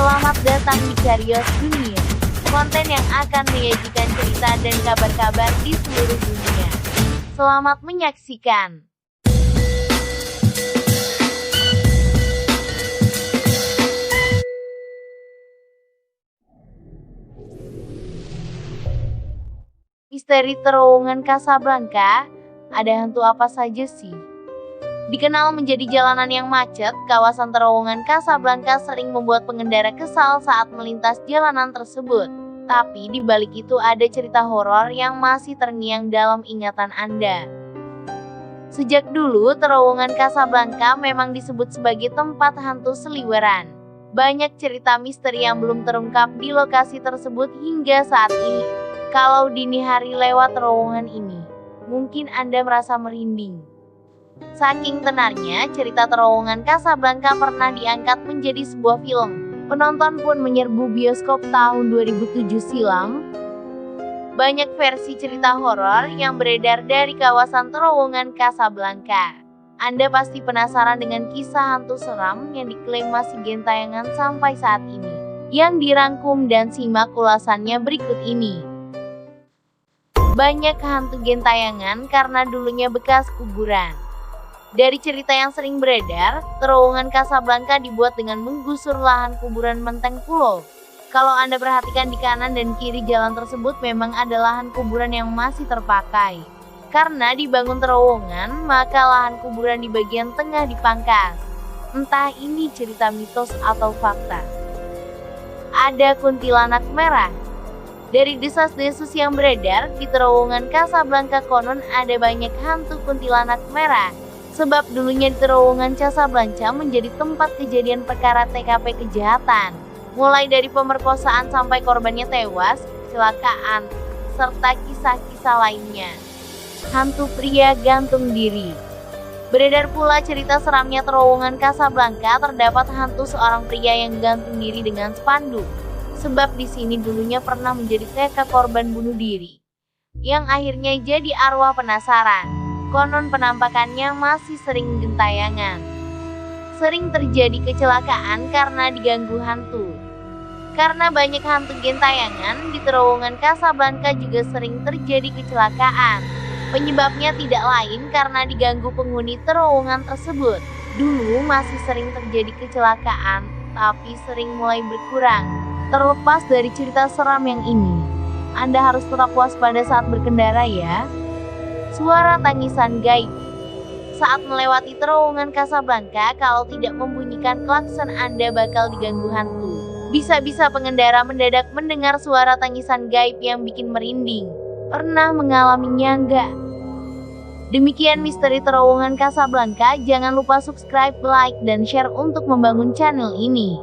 Selamat datang di Carios Dunia, konten yang akan menyajikan cerita dan kabar-kabar di seluruh dunia. Selamat menyaksikan. Misteri terowongan Casablanca, ada hantu apa saja sih? Dikenal menjadi jalanan yang macet, kawasan terowongan Casablanca sering membuat pengendara kesal saat melintas jalanan tersebut. Tapi di balik itu ada cerita horor yang masih terngiang dalam ingatan Anda. Sejak dulu, terowongan Casablanca memang disebut sebagai tempat hantu seliweran. Banyak cerita misteri yang belum terungkap di lokasi tersebut hingga saat ini. Kalau dini hari lewat terowongan ini, mungkin Anda merasa merinding. Saking tenarnya, cerita terowongan Casablanca pernah diangkat menjadi sebuah film. Penonton pun menyerbu bioskop tahun 2007 silam. Banyak versi cerita horor yang beredar dari kawasan terowongan Casablanca. Anda pasti penasaran dengan kisah hantu seram yang diklaim masih gentayangan sampai saat ini. Yang dirangkum dan simak ulasannya berikut ini. Banyak hantu gentayangan karena dulunya bekas kuburan. Dari cerita yang sering beredar, terowongan Casablanca dibuat dengan menggusur lahan kuburan Menteng Pulo. Kalau Anda perhatikan di kanan dan kiri jalan tersebut memang ada lahan kuburan yang masih terpakai. Karena dibangun terowongan, maka lahan kuburan di bagian tengah dipangkas. Entah ini cerita mitos atau fakta. Ada kuntilanak merah. Dari desas-desus yang beredar, di terowongan Casablanca konon ada banyak hantu kuntilanak merah. Sebab dulunya di terowongan Casablanca menjadi tempat kejadian perkara TKP kejahatan. Mulai dari pemerkosaan sampai korbannya tewas, kecelakaan, serta kisah-kisah lainnya. Hantu pria gantung diri. Beredar pula cerita seramnya terowongan Casablanca terdapat hantu seorang pria yang gantung diri dengan spanduk. Sebab di sini dulunya pernah menjadi TK korban bunuh diri. Yang akhirnya jadi arwah penasaran. Konon penampakannya masih sering gentayangan. Sering terjadi kecelakaan karena diganggu hantu. Karena banyak hantu gentayangan, di terowongan Casablanca juga sering terjadi kecelakaan. Penyebabnya tidak lain karena diganggu penghuni terowongan tersebut. Dulu masih sering terjadi kecelakaan, tapi sering mulai berkurang. Terlepas dari cerita seram yang ini, Anda harus tetap waspada saat berkendara ya. Suara tangisan gaib. Saat melewati terowongan Casablanca, kalau tidak membunyikan klakson Anda bakal diganggu hantu. Bisa-bisa pengendara mendadak mendengar suara tangisan gaib yang bikin merinding. Pernah mengalaminya enggak? Demikian misteri terowongan Casablanca. Jangan lupa subscribe, like, dan share untuk membangun channel ini.